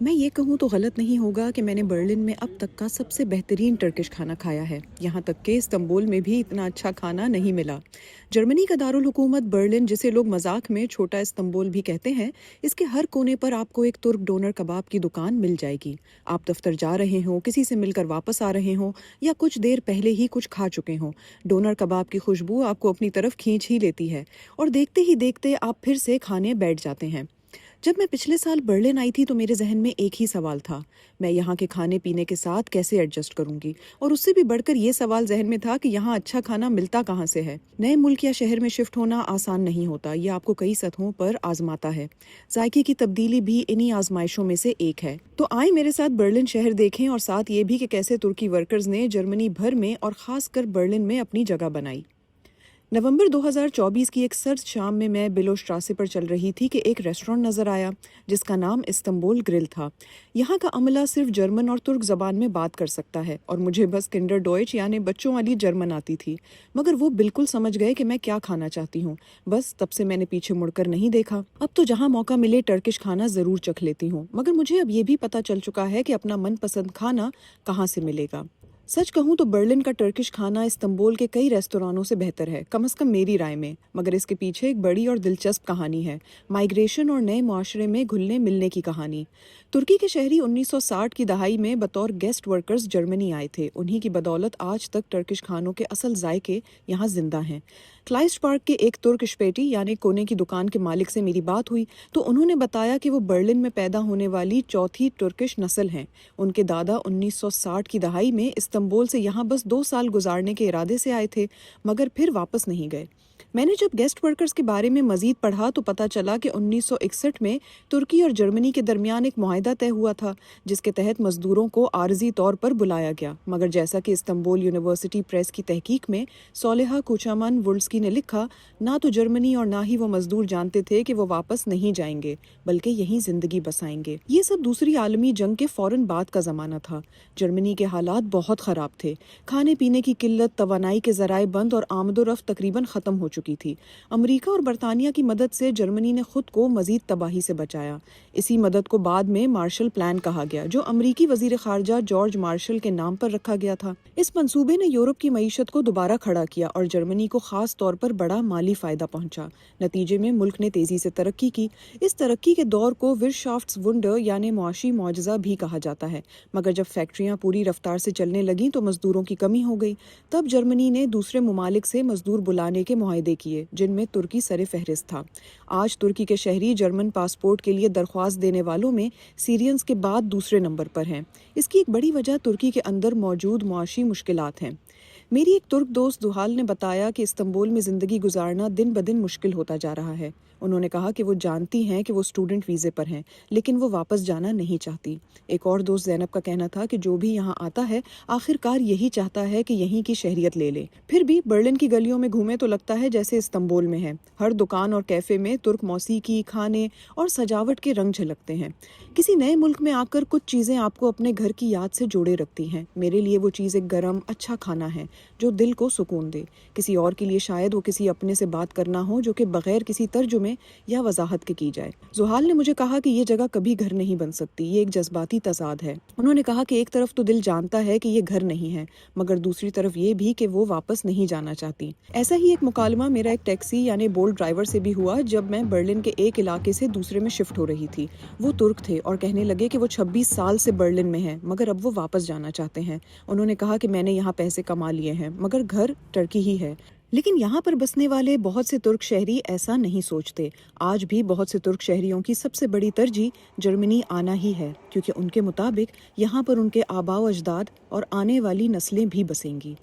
मैं ये कहूँ तो गलत नहीं होगा कि मैंने बर्लिन में अब तक का सबसे बेहतरीन टर्किश खाना खाया है। यहाँ तक कि इस्तांबुल में भी इतना अच्छा खाना नहीं मिला। जर्मनी का दारुल हुकूमत बर्लिन, जिसे लोग मजाक में छोटा इस्तांबुल भी कहते हैं, इसके हर कोने पर आपको एक तुर्क डोनर कबाब की दुकान मिल जाएगी। आप दफ्तर जा रहे हों, किसी से मिलकर वापस आ रहे हों या कुछ देर पहले ही कुछ खा चुके हों, डोनर कबाब की खुशबू आपको अपनी तरफ खींच ही लेती है और देखते ही देखते आप फिर से खाने बैठ जाते हैं। जब मैं पिछले साल बर्लिन आई थी तो मेरे जहन में एक ही सवाल था, मैं यहाँ के खाने पीने के साथ कैसे एडजस्ट करूंगी। और उससे भी बढ़कर ये सवाल जहन में था कि यहाँ अच्छा खाना मिलता कहाँ से है। नए मुल्क या शहर में शिफ्ट होना आसान नहीं होता, ये आपको कई सतहों पर आजमाता है। जायके की तब्दीली भी इन्हीं आजमाइशों में से एक है। तो आए मेरे साथ बर्लिन शहर देखें और साथ ये भी कि कैसे तुर्की वर्कर्स ने जर्मनी भर में और खासकर बर्लिन में अपनी जगह बनाई। नवंबर 2024 की एक सर्द शाम में मैं बिलो स्ट्रासे पर चल रही थी कि एक रेस्टोरेंट नज़र आया जिसका नाम इस्तांबुल ग्रिल था। यहाँ का अमला सिर्फ जर्मन और तुर्क ज़बान में बात कर सकता है और मुझे बस किंडर डॉयच यानी बच्चों वाली जर्मन आती थी, मगर वो बिल्कुल समझ गए कि मैं क्या खाना चाहती हूँ। बस तब से मैंने पीछे मुड़कर नहीं देखा। अब तो जहाँ मौका मिले टर्किश खाना ज़रूर चख लेती हूँ, मगर मुझे अब ये भी पता चल चुका है कि अपना मनपसंद खाना कहाँ से मिलेगा। सच कहूँ तो बर्लिन का टर्किश खाना इस्तांबुल के कई रेस्तोरानों से बेहतर है, कम से कम मेरी राय में। मगर इसके पीछे एक बड़ी और दिलचस्प कहानी है, माइग्रेशन और नए मुआशरे में घुलने मिलने की कहानी। तुर्की के शहरी 1960 की दहाई में बतौर गेस्ट वर्कर्स जर्मनी आए थे। उन्हीं की बदौलत आज तक टर्किश खानों के असल जायके यहाँ जिंदा हैं। क्लाइस्ट पार्क के एक तुर्क स्पेटी यानी कोने की दुकान के मालिक से मेरी बात हुई तो उन्होंने बताया कि वो बर्लिन में पैदा होने वाली चौथी तुर्किश नस्ल हैं। उनके दादा 1960 की दहाई में इस्तांबुल से यहाँ बस 2 साल गुजारने के इरादे से आए थे, मगर फिर वापस नहीं गए। मैंने जब गेस्ट वर्कर्स के बारे में मजीद पढ़ा तो पता चला कि 1961 में तुर्की और जर्मनी के दरमियान एक मुआहदा तय हुआ था जिसके तहत मजदूरों को आर्जी तौर पर बुलाया गया। मगर जैसा कि इस्तांबुल यूनिवर्सिटी प्रेस की तहकीक में सोलेहा कुचामन वुल्स्की ने लिखा, ना तो जर्मनी और ना ही वो मजदूर जानते थे कि वो वापस नहीं जाएंगे बल्कि यहीं जिंदगी बसाएंगे। ये सब दूसरी आलमी जंग के फौरन बाद का जमाना था। जर्मनी के हालात बहुत खराब थे। खाने पीने की किल्लत, तवानाई के जराए बंद और आमदोरफ्त तकरीबन खत्म हो चुकी थी। अमेरिका और बरतानिया की मदद से जर्मनी ने खुद को मजीद तबाही से बचाया। इसी मदद को बाद में मार्शल प्लान कहा गया, जो अमेरिकी वजीर खारजा जॉर्ज मार्शल के नाम पर रखा गया था। इस मंसूबे ने यूरोप की मईशत को दोबारा खड़ा किया और जर्मनी को खास तौर पर बड़ा माली फायदा पहुंचा। नतीजे में मुल्क ने तेजी से तरक्की की। इस तरक्की के दौर को विरशाफ्ट्सवुंडर यानी मुआशी मौजज़ा भी कहा जाता है। मगर जब फैक्ट्रियां पूरी रफ्तार से चलने लगीं तो मजदूरों की कमी हो गई। तब जर्मनी ने दूसरे ममालिक से मजदूर बुलाने के मुआहदे किए, जिनमें तुर्की सरे फहरिस्त था। आज तुर्की के शहरी जर्मन पासपोर्ट के लिए दरख्वास्त देने वालों में सीरियंस के बाद दूसरे नंबर पर हैं। इसकी एक बड़ी वजह तुर्की के अंदर मौजूद मुआशी मुश्किलात हैं। मेरी एक तुर्क दोस्त जुहाल ने बताया कि इस्तांबुल में ज़िंदगी गुजारना दिन ब दिन मुश्किल होता जा रहा है। उन्होंने कहा कि वो जानती हैं कि वो स्टूडेंट वीज़े पर हैं, लेकिन वो वापस जाना नहीं चाहती। एक और दोस्त ज़ैनब का कहना था कि जो भी यहाँ आता है आखिरकार यही चाहता है कि यहीं की शहरियत ले ले। फिर भी बर्लिन की गलियों में घूमे तो लगता है जैसे इस्तांबुल में है। हर दुकान और कैफ़े में तुर्क मौसीकी, खाने और सजावट के रंग झलकते हैं। किसी नए मुल्क में आकर कुछ चीज़ें आपको अपने घर की याद से जोड़े रखती हैं। मेरे लिए वो चीज़ एक गरम अच्छा खाना है जो दिल को सुकून दे। किसी और के लिए शायद वो किसी अपने से बात करना हो जो कि बगैर किसी तर्जुमे या वजाहत के की जाए। जुहाल ने मुझे कहा कि ये जगह कभी घर नहीं बन सकती, ये एक जज्बाती तजाद है। उन्होंने कहा कि एक तरफ तो दिल जानता है कि ये घर नहीं है, मगर दूसरी तरफ ये भी कि वो वापस नहीं जाना चाहती। ऐसा ही एक मुकालमा मेरा एक टैक्सी यानी बोल्ट ड्राइवर से भी हुआ जब मैं बर्लिन के एक इलाके से दूसरे में शिफ्ट हो रही थी। वो तुर्क थे और कहने लगे कि वो 26 साल से बर्लिन में हैं, मगर अब वो वापस जाना चाहते हैं। उन्होंने कहा कि मैंने यहाँ पैसे कमा लिए हैं, मगर घर टर्की ही है। लेकिन यहाँ पर बसने वाले बहुत से तुर्क शहरी ऐसा नहीं सोचते। आज भी बहुत से तुर्क शहरियों की सबसे बड़ी तरजीह जर्मनी आना ही है, क्योंकि उनके मुताबिक यहाँ पर उनके आबाओ अजदाद और आने वाली नस्लें भी बसेंगी।